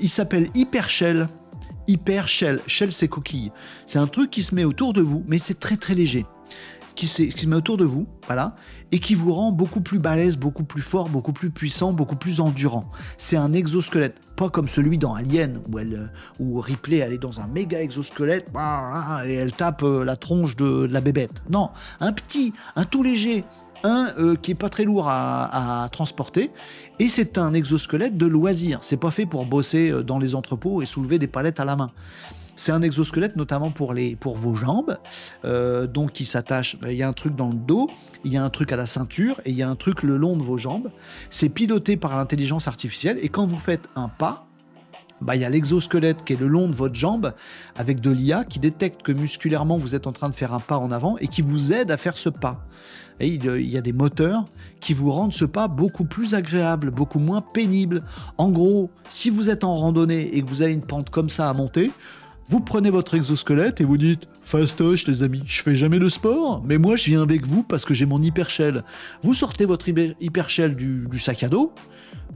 Il s'appelle Hyper Shell. Hyper Shell. Shell, c'est coquille. C'est un truc qui se met autour de vous, mais c'est très très léger. Qui se met autour de vous, voilà, et qui vous rend beaucoup plus balèze, beaucoup plus fort, beaucoup plus puissant, beaucoup plus endurant. C'est un exosquelette, pas comme celui dans Alien, où Ripley, elle est dans un méga exosquelette, et elle tape la tronche de la bébête. Non, un petit, un tout léger, qui est pas très lourd à transporter, et c'est un exosquelette de loisir. C'est pas fait pour bosser dans les entrepôts et soulever des palettes à la main. C'est un exosquelette notamment pour vos jambes, donc qui s'attache. Il y a un truc dans le dos, il y a un truc à la ceinture et il y a un truc le long de vos jambes. C'est piloté par l'intelligence artificielle et quand vous faites un pas, il y a l'exosquelette qui est le long de votre jambe avec de l'IA qui détecte que musculairement vous êtes en train de faire un pas en avant et qui vous aide à faire ce pas. Et il y a des moteurs qui vous rendent ce pas beaucoup plus agréable, beaucoup moins pénible. En gros, si vous êtes en randonnée et que vous avez une pente comme ça à monter, vous prenez votre exosquelette et vous dites « Fastoche les amis, je fais jamais de sport, mais moi je viens avec vous parce que j'ai mon Hyper Shell. » Vous sortez votre Hyper Shell du sac à dos.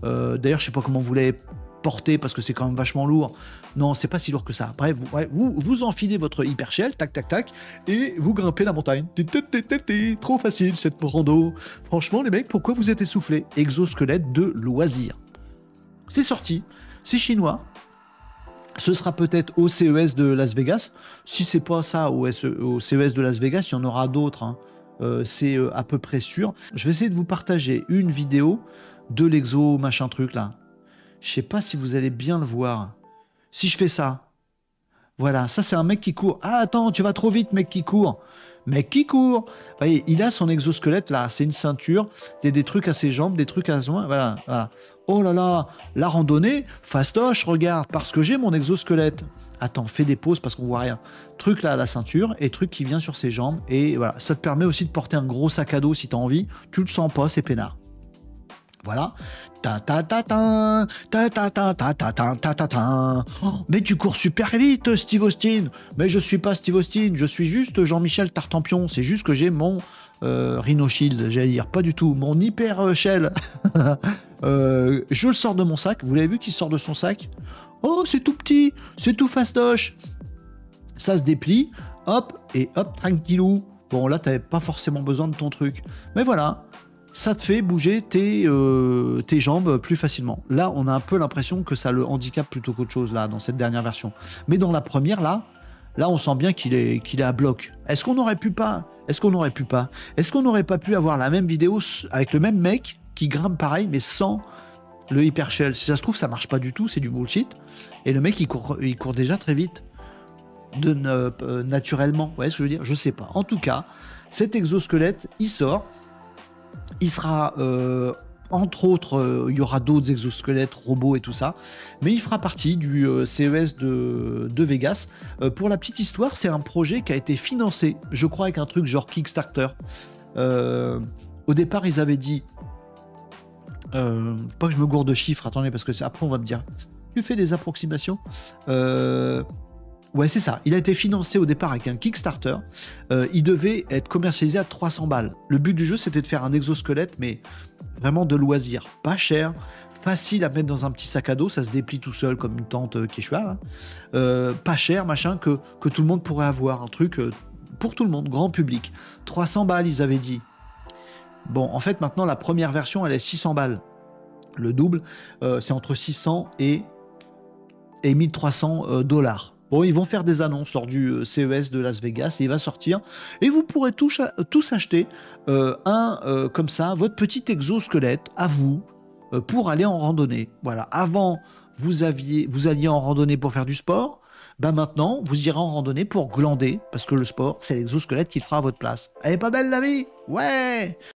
D'ailleurs, je sais pas comment vous l'avez porté parce que c'est quand même vachement lourd. Non, c'est pas si lourd que ça. Bref, vous enfilez votre Hyper Shell, tac tac tac, et vous grimpez la montagne. Trop facile cette rando. Franchement les mecs, pourquoi vous êtes essoufflés? Exosquelette de loisir. C'est sorti, c'est chinois. Ce sera peut-être au CES de Las Vegas. Si c'est pas ça au CES de Las Vegas, il y en aura d'autres. Hein. C'est à peu près sûr. Je vais essayer de vous partager une vidéo de l'exo machin truc là. Je sais pas si vous allez bien le voir. Si je fais ça, voilà, ça c'est un mec qui court. Ah attends, tu vas trop vite, mec qui court. Mec qui court. Vous voyez, il a son exosquelette là, c'est une ceinture, c'est des trucs à ses jambes, des trucs à ses mains, voilà, voilà. Oh là là, la randonnée, fastoche, regarde, parce que j'ai mon exosquelette. Attends, fais des pauses parce qu'on voit rien. Truc là à la ceinture et truc qui vient sur ses jambes. Et voilà, ça te permet aussi de porter un gros sac à dos si t'as envie. Tu le sens pas, c'est peinard. Voilà. Oh, mais tu cours super vite, Steve Austin. Mais je suis pas Steve Austin, je suis juste Jean-Michel Tartampion. C'est juste que j'ai mon Rhino Shield, j'allais dire, pas du tout. Mon Hyper Shell. Je le sors de mon sac. Vous l'avez vu qu'il sort de son sac? Oh, c'est tout petit, c'est tout fastoche. Ça se déplie, hop, et hop, tranquillou. Bon, là, t'avais pas forcément besoin de ton truc. Mais voilà. Ça te fait bouger tes jambes plus facilement. Là, on a un peu l'impression que ça le handicape plutôt qu'autre chose, là, dans cette dernière version. Mais dans la première, là, on sent bien qu'il est à bloc. Est-ce qu'on n'aurait pas pu avoir la même vidéo avec le même mec qui grimpe pareil, mais sans le Hyper Shell? Si ça se trouve, ça marche pas du tout, c'est du bullshit. Et le mec, il court déjà très vite. Naturellement. Vous voyez ce que je veux dire? Je sais pas. En tout cas, cet exosquelette, il sort. Il sera, entre autres, il y aura d'autres exosquelettes, robots et tout ça, mais il fera partie du CES de Vegas. Pour la petite histoire, c'est un projet qui a été financé, je crois, avec un truc genre Kickstarter. Au départ, ils avaient dit, pas que je me gourde de chiffres, attendez, parce que après on va me dire, tu fais des approximations. Ouais, c'est ça. Il a été financé au départ avec un Kickstarter. Il devait être commercialisé à 300 balles. Le but du jeu, c'était de faire un exosquelette, mais vraiment de loisir. Pas cher, facile à mettre dans un petit sac à dos. Ça se déplie tout seul comme une tente Quechua. Pas cher, machin, que tout le monde pourrait avoir. Un truc pour tout le monde, grand public. 300 balles, ils avaient dit. Bon, en fait, maintenant, la première version, elle est 600 balles. Le double, c'est entre 600 et 1300 dollars. Bon, ils vont faire des annonces lors du CES de Las Vegas et il va sortir. Et vous pourrez tous acheter comme ça, votre petit exosquelette à vous pour aller en randonnée. Voilà. Avant, vous alliez en randonnée pour faire du sport. Ben maintenant, vous irez en randonnée pour glander parce que le sport, c'est l'exosquelette qui le fera à votre place. Elle est pas belle la vie? Ouais!